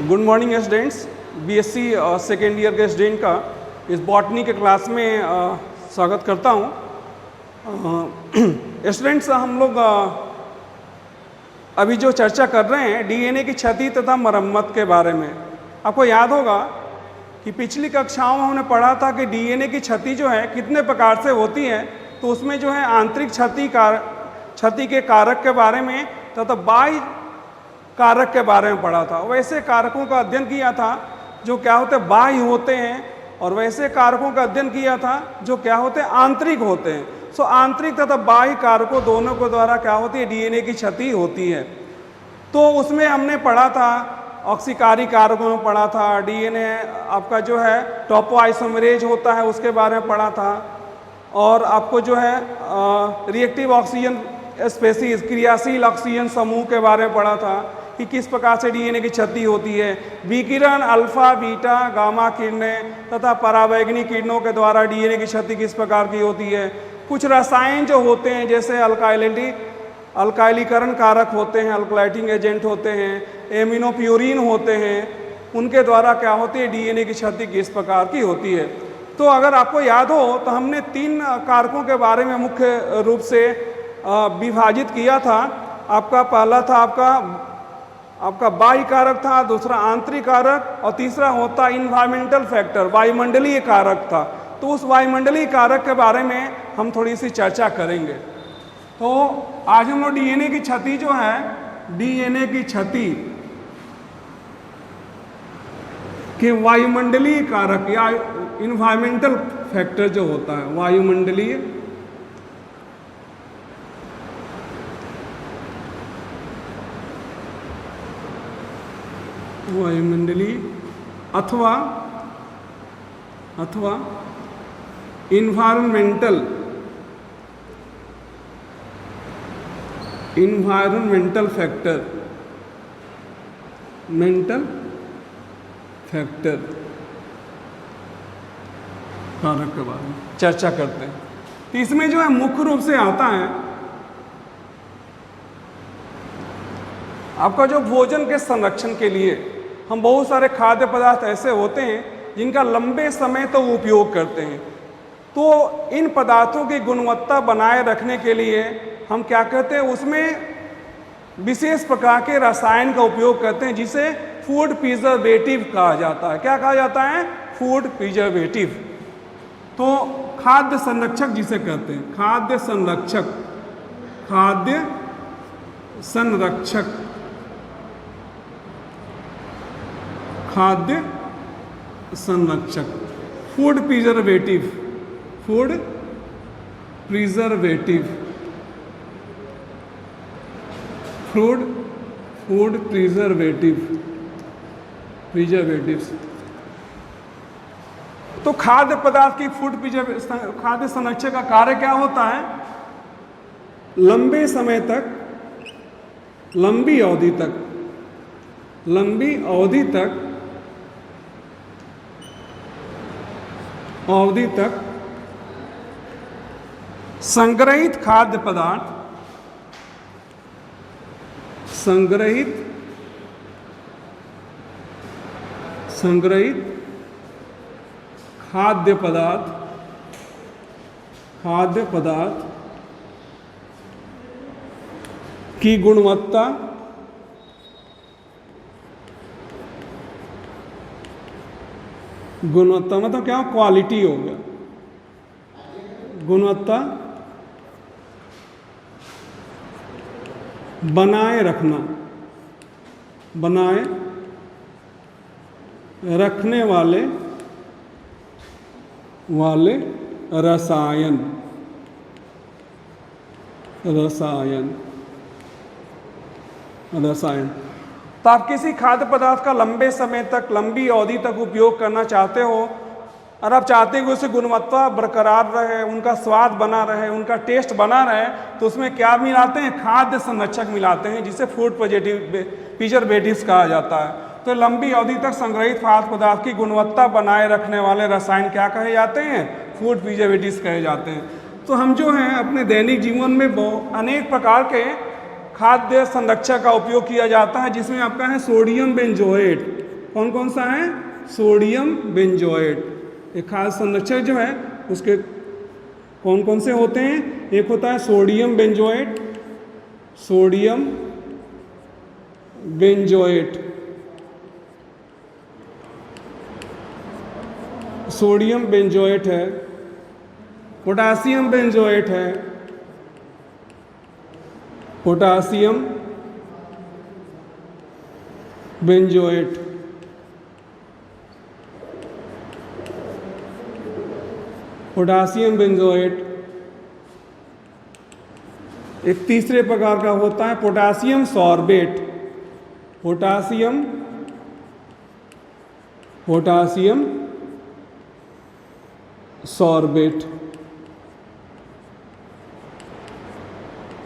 Good morning students. BSc second year के student का इस बॉटनी के क्लास में स्वागत करता हूँ। स्टूडेंट्स, हम लोग अभी जो चर्चा कर रहे हैं डीएनए की क्षति तथा मरम्मत के बारे में। आपको याद होगा कि पिछली कक्षाओं में हमने पढ़ा था कि डीएनए की क्षति जो है कितने प्रकार से होती है। तो उसमें जो है आंतरिक क्षति के कारक के बारे में तथा बाह्य कारक के बारे में पढ़ा था। वैसे कारकों का अध्ययन किया था जो क्या होते बाह्य होते हैं, और वैसे कारकों का अध्ययन किया था जो क्या होते आंतरिक होते हैं। सो आंतरिक तथा बाह्य कारकों दोनों के द्वारा क्या होती है डीएनए की क्षति होती है। तो उसमें हमने पढ़ा था ऑक्सीकारी कारकों में पढ़ा था, डीएनए आपका जो है टॉपोआइसोमरेज होता है उसके बारे में पढ़ा था, और आपको जो है रिएक्टिव ऑक्सीजन स्पेसीज क्रियाशील ऑक्सीजन समूह के बारे में पढ़ा था कि किस प्रकार से डीएनए की क्षति होती है। विकिरण अल्फा बीटा गामा किरणें तथा परावैंगनी किरणों के द्वारा डीएनए की क्षति किस प्रकार की होती है। कुछ रसायन जो होते हैं जैसे अल्काइलीकरण कारक होते हैं, अल्कलाइटिंग एजेंट होते हैं, एमिनोप्यूरिन होते हैं, उनके द्वारा क्या होती है डीएनए की क्षति किस प्रकार की होती है। तो अगर आपको याद हो तो हमने 3 कारकों के बारे में मुख्य रूप से विभाजित किया था। आपका पहला था आपका बाह्य कारक था, दूसरा आंतरिक कारक, और तीसरा होता इन्वायरमेंटल फैक्टर वायुमंडलीय कारक था। तो उस वायुमंडलीय कारक के बारे में हम थोड़ी सी चर्चा करेंगे। तो आज हम लोग डीएनए की क्षति जो है डीएनए की क्षति के वायुमंडलीय कारक या इन्वायरमेंटल फैक्टर जो होता है वायुमंडलीय अथवा इन्वायरमेंटल फैक्टर कारक के बारे में चर्चा करते हैं। तो इसमें जो है मुख्य रूप से आता है आपका जो भोजन के संरक्षण के लिए हम बहुत सारे खाद्य पदार्थ ऐसे होते हैं जिनका लंबे समय तक उपयोग करते हैं। तो इन पदार्थों की गुणवत्ता बनाए रखने के लिए हम क्या करते हैं उसमें विशेष प्रकार के रसायन का उपयोग करते हैं जिसे फूड प्रिजर्वेटिव कहा जाता है। क्या कहा जाता है? Food preservative. तो खाद्य संरक्षक जिसे कहते हैं खाद्य संरक्षक फूड प्रिजर्वेटिव प्रिजर्वेटिव्स। तो खाद्य पदार्थ की खाद्य संरक्षक का कार्य क्या होता है? लंबे समय तक लंबी अवधि तक संग्रहित खाद्य पदार्थ खाद्य पदार्थ की गुणवत्ता मतलब क्या? क्वालिटी हो गया। गुणवत्ता बनाए रखने वाले रसायन। तो आप किसी खाद्य पदार्थ का लंबे समय तक लंबी अवधि तक उपयोग करना चाहते हो और आप चाहते हैं कि उसकी गुणवत्ता बरकरार रहे, उनका स्वाद बना रहे, उनका टेस्ट बना रहे, तो उसमें क्या मिलाते हैं? खाद्य संरक्षक मिलाते हैं जिसे फूड प्रिजर्वेटिव्स कहा जाता है। तो लंबी अवधि तक संग्रहित खाद्य पदार्थ की गुणवत्ता बनाए रखने वाले रसायन क्या कहे जाते हैं? फूड प्रिजर्वेटिव्स कहे जाते हैं। तो हम जो हैं अपने दैनिक जीवन में अनेक प्रकार के खाद्य संरक्षक का उपयोग किया जाता है, जिसमें आपका है सोडियम बेंजोएट। कौन कौन सा है? Sodium benzoate. एक खाद्य संरक्षक जो है उसके कौन कौन से होते हैं? एक होता है sodium benzoate, sodium benzoate, sodium benzoate है, पोटासियम बेंजोएट है, पोटासियम बेंजोएट, पोटासियम बेंजोएट। एक तीसरे प्रकार का होता है potassium sorbate, potassium sorbate,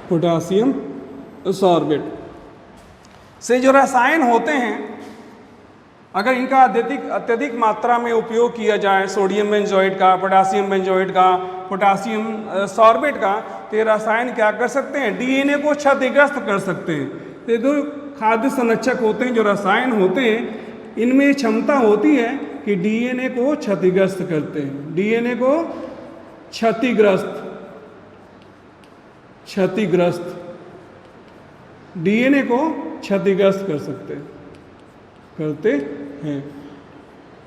potassium sorbate से जो रसायन होते हैं, अगर इनका अत्यधिक मात्रा में उपयोग किया जाए, सोडियम बेंजोएट का, पोटासियम बेंजोएट का, पोटासियम सॉर्बेट का, तो ये रसायन क्या कर सकते हैं? डीएनए को क्षतिग्रस्त कर सकते हैं। तो जो खाद्य संरक्षक होते हैं, जो रसायन होते हैं, इनमें क्षमता होती है कि डीएनए को क्षतिग्रस्त करते हैं, डीएनए को क्षतिग्रस्त डीएनए को क्षतिग्रस्त करते हैं।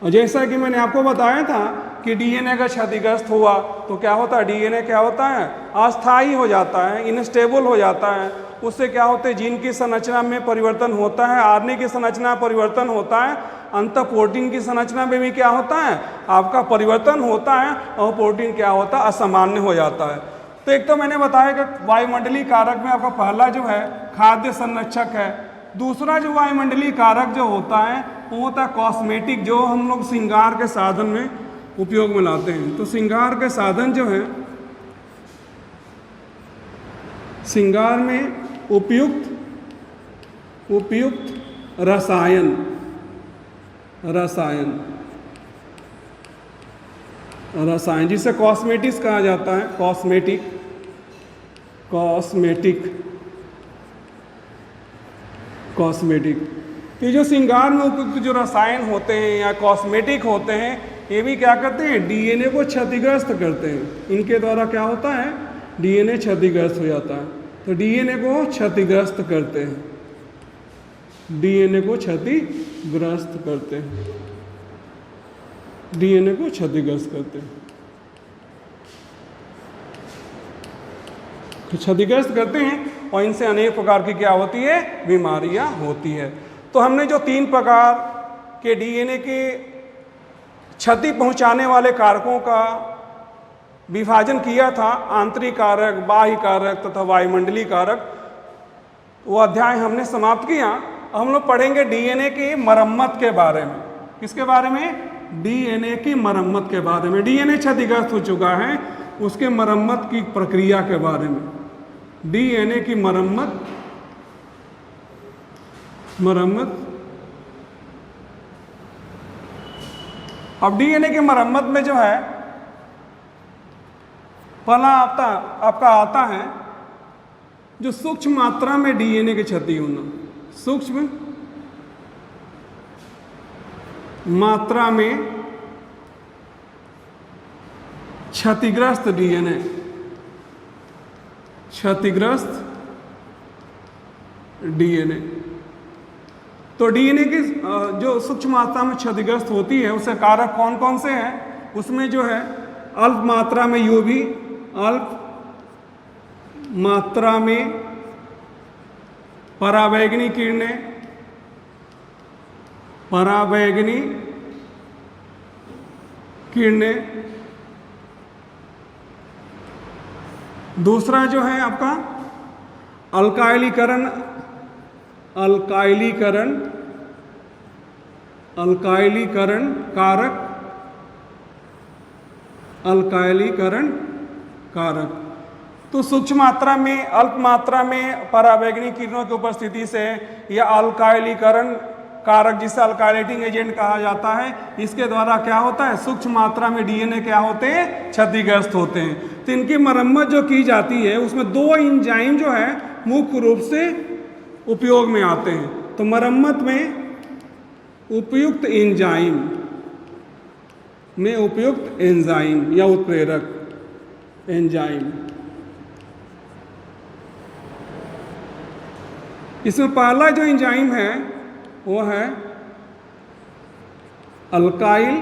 और जैसा कि मैंने आपको बताया था कि डीएनए का क्षतिग्रस्त हुआ तो क्या होता है? डीएनए क्या होता है? अस्थायी हो जाता है, इनस्टेबल हो जाता है। उससे क्या होता है? जीन की संरचना में परिवर्तन होता है, आरएनए की संरचना परिवर्तन होता है, अंतः प्रोटीन की संरचना में भी क्या होता है? आपका परिवर्तन होता है, और प्रोटीन क्या होता है? असामान्य हो जाता है। तो एक तो मैंने बताया कि वायुमंडलीय कारक में आपका पहला जो है खाद्य संरक्षक है। दूसरा जो वायुमंडलीय कारक जो होता है वो होता है कॉस्मेटिक, जो हम लोग श्रृंगार के साधन में उपयोग में लाते हैं। तो श्रृंगार के साधन जो है, श्रृंगार में उपयुक्त रसायन जिसे कॉस्मेटिक्स कहा जाता है, कॉस्मेटिक। ये जो श्रृंगार में उपयुक्त जो रसायन होते हैं या कॉस्मेटिक होते हैं, ये भी क्या करते हैं? डीएनए को क्षतिग्रस्त करते हैं। इनके द्वारा क्या होता है? डीएनए क्षतिग्रस्त हो जाता है। तो डीएनए को क्षतिग्रस्त करते हैं, डीएनए को क्षतिग्रस्त करते हैं, डीएनए को क्षतिग्रस्त करते हैं, क्षतिग्रस्त करते हैं, और इनसे अनेक प्रकार की क्या होती है? बीमारियां होती है। तो हमने जो 3 प्रकार के डीएनए के क्षति पहुंचाने वाले कारकों का विभाजन किया था, आंतरिक कारक, बाह्य कारक तथा वायुमंडलीय कारक, वो अध्याय हमने समाप्त किया। हम लोग पढ़ेंगे डीएनए की मरम्मत के बारे में। किसके बारे में? डीएनए की मरम्मत के बारे में। डीएनए क्षतिग्रस्त हो चुका है, उसके मरम्मत की प्रक्रिया के बारे में। डीएनए की मरम्मत अब डीएनए की मरम्मत में जो है पहला आपका आता है जो सूक्ष्म मात्रा में डीएनए की क्षति होना। सूक्ष्म मात्रा में क्षतिग्रस्त डीएनए, क्षतिग्रस्त डीएनए। तो डीएनए की जो सूक्ष्म मात्रा में क्षतिग्रस्त होती है, उसके कारक कौन कौन से हैं? उसमें जो है अल्प मात्रा में यूवी, अल्प मात्रा में परावैगनी किरणें, परावैगनी किरणें। दूसरा जो है आपका अल्काइलीकरण, अल्काइलीकरण कारक, अल्काइलीकरण कारक। तो सूक्ष्म मात्रा में, अल्प मात्रा में परावैगनी किरणों की उपस्थिति से या अल्काइलीकरण कारक, जिसे अल्काइलेटिंग एजेंट कहा जाता है, इसके द्वारा क्या होता है? सूक्ष्म मात्रा में डीएनए क्या होते हैं? क्षतिग्रस्त होते हैं। तो इनकी मरम्मत जो की जाती है उसमें 2 एंजाइम जो है मुख्य रूप से उपयोग में आते हैं। तो मरम्मत में उपयुक्त एंजाइम या उत्प्रेरक एंजाइम। इसमें पहला जो एंजाइम है वो है alkyl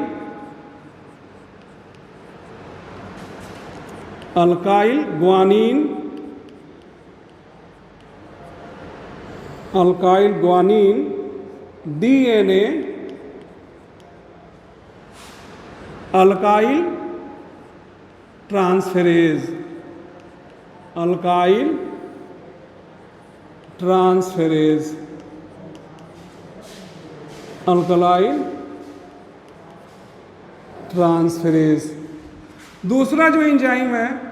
guanine DNA alkyl transferase alkyl transferase. दूसरा जो एंजाइम है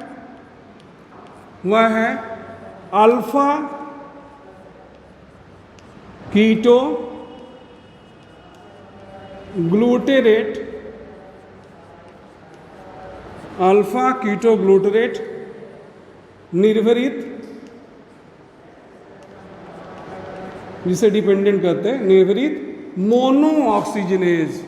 वह है अल्फा कीटो ग्लूटेरेट निर्भरित, जिसे डिपेंडेंट कहते हैं, निर्भरित मोनो ऑक्सीजिनेज।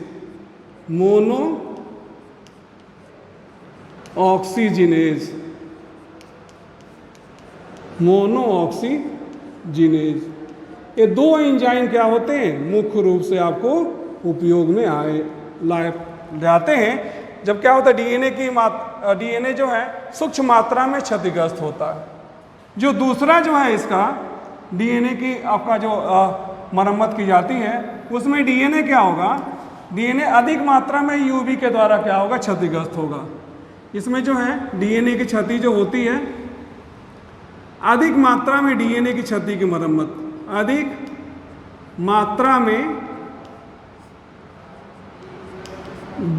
ये दो एंजाइम क्या होते हैं, मुख्य रूप से आपको उपयोग में लाए जाते हैं जब क्या होता है डीएनए जो है सूक्ष्म मात्रा में क्षतिग्रस्त होता है। जो दूसरा जो है इसका डीएनए की आपका जो मरम्मत की जाती है उसमें डीएनए क्या होगा, डीएनए अधिक मात्रा में यूवी के द्वारा क्या होगा, क्षतिग्रस्त होगा। इसमें जो है डीएनए की क्षति जो होती है, अधिक मात्रा में डीएनए की क्षति की मरम्मत, अधिक मात्रा में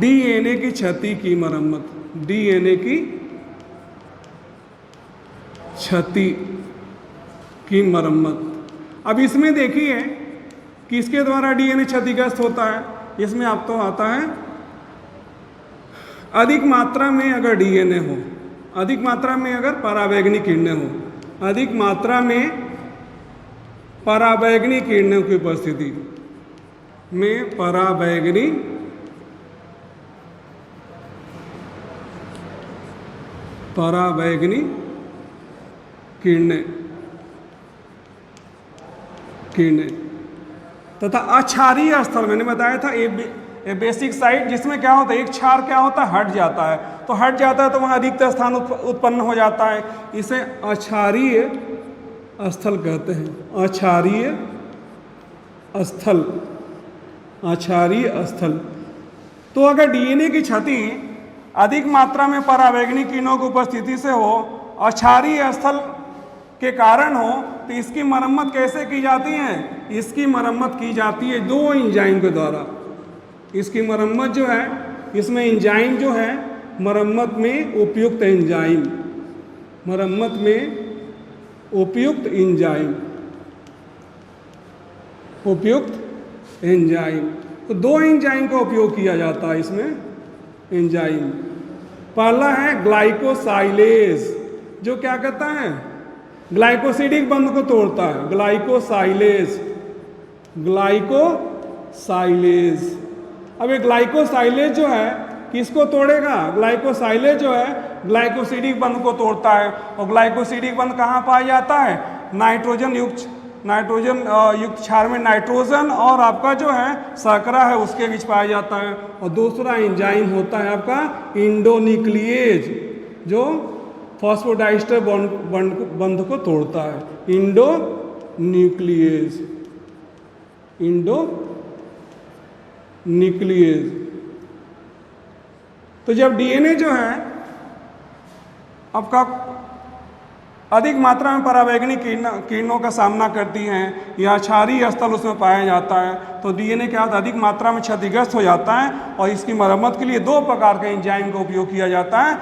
डीएनए की क्षति की मरम्मत, डीएनए की क्षति की मरम्मत। अब इसमें देखिए किसके द्वारा डीएनए क्षतिग्रस्त होता है। इसमें आप तो आता है अधिक मात्रा में अगर डीएनए हो, अधिक मात्रा में अगर परावैंगनिक किरणें हो, अधिक मात्रा में परावैंगनिक किरणों की उपस्थिति में परावैंगनिक किरणें तथा अक्षारीय स्थल, मैंने बताया था ए बेसिक साइट जिसमें क्या होता है, एक क्षार क्या होता है, हट जाता है, तो हट जाता है तो वहाँ अधिकतर स्थान उत्पन्न हो जाता है। इसे अक्षारीय स्थल कहते हैं, अक्षारीय स्थल। तो अगर डीएनए की क्षति अधिक मात्रा में परावैंगनिक किरणों की उपस्थिति से हो, अक्षारीय स्थल के कारण हो, तो इसकी मरम्मत कैसे की जाती है, इसकी मरम्मत की जाती है दो एंजाइम के द्वारा। इसकी मरम्मत जो है, इसमें एंजाइम जो है मरम्मत में उपयुक्त एंजाइम, तो दो एंजाइम का उपयोग किया जाता है इसमें एंजाइम। पहला है ग्लाइकोसाइलेज, जो क्या कहता है, ग्लाइकोसिडिक बंध को तोड़ता है, ग्लाइकोसाइलेज। अब ये ग्लाइकोसाइलेज जो है किसको तोड़ेगा, ग्लाइकोसाइलेज जो है ग्लाइकोसिडिक बंध को तोड़ता है। और ग्लाइकोसिडिक बंध कहाँ पाया जाता है, नाइट्रोजन युक्त क्षार में नाइट्रोजन और आपका जो है शर्करा है उसके बीच पाया जाता है। और दूसरा एंजाइम होता है आपका इंडोन्यूक्लिएज, जो फॉस्फोडाइस्टर बंध को तोड़ता है, इंडोन्यूक्लिएज। तो जब डीएनए जो है आपका अधिक मात्रा में परावैंगनिक किरणों का सामना करती हैं या क्षारीय स्थल उसमें पाया जाता है, तो डीएनए क्या होता है, अधिक मात्रा में क्षतिग्रस्त हो जाता है। और इसकी मरम्मत के लिए दो प्रकार के एंजाइम का उपयोग किया जाता है।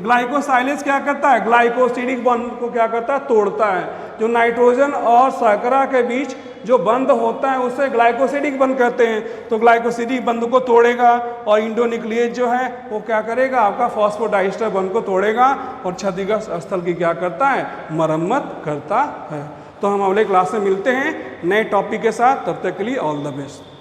ग्लाइकोसाइलेज क्या करता है, ग्लाइकोसिडिक बॉन्ड को क्या करता है, तोड़ता है, जो नाइट्रोजन और शर्करा के बीच जो बंध होता है उसे ग्लाइकोसिडिक बंध कहते हैं। तो ग्लाइकोसिडिक बंध को तोड़ेगा और इंडोन्यूक्लियेज जो है वो क्या करेगा, आपका फॉस्फोडाइस्टर बंध को तोड़ेगा और क्षतिग्रस्त स्थल की क्या करता है, मरम्मत करता है। तो हम अगले क्लास में मिलते हैं नए टॉपिक के साथ, तब तक के लिए ऑल द बेस्ट।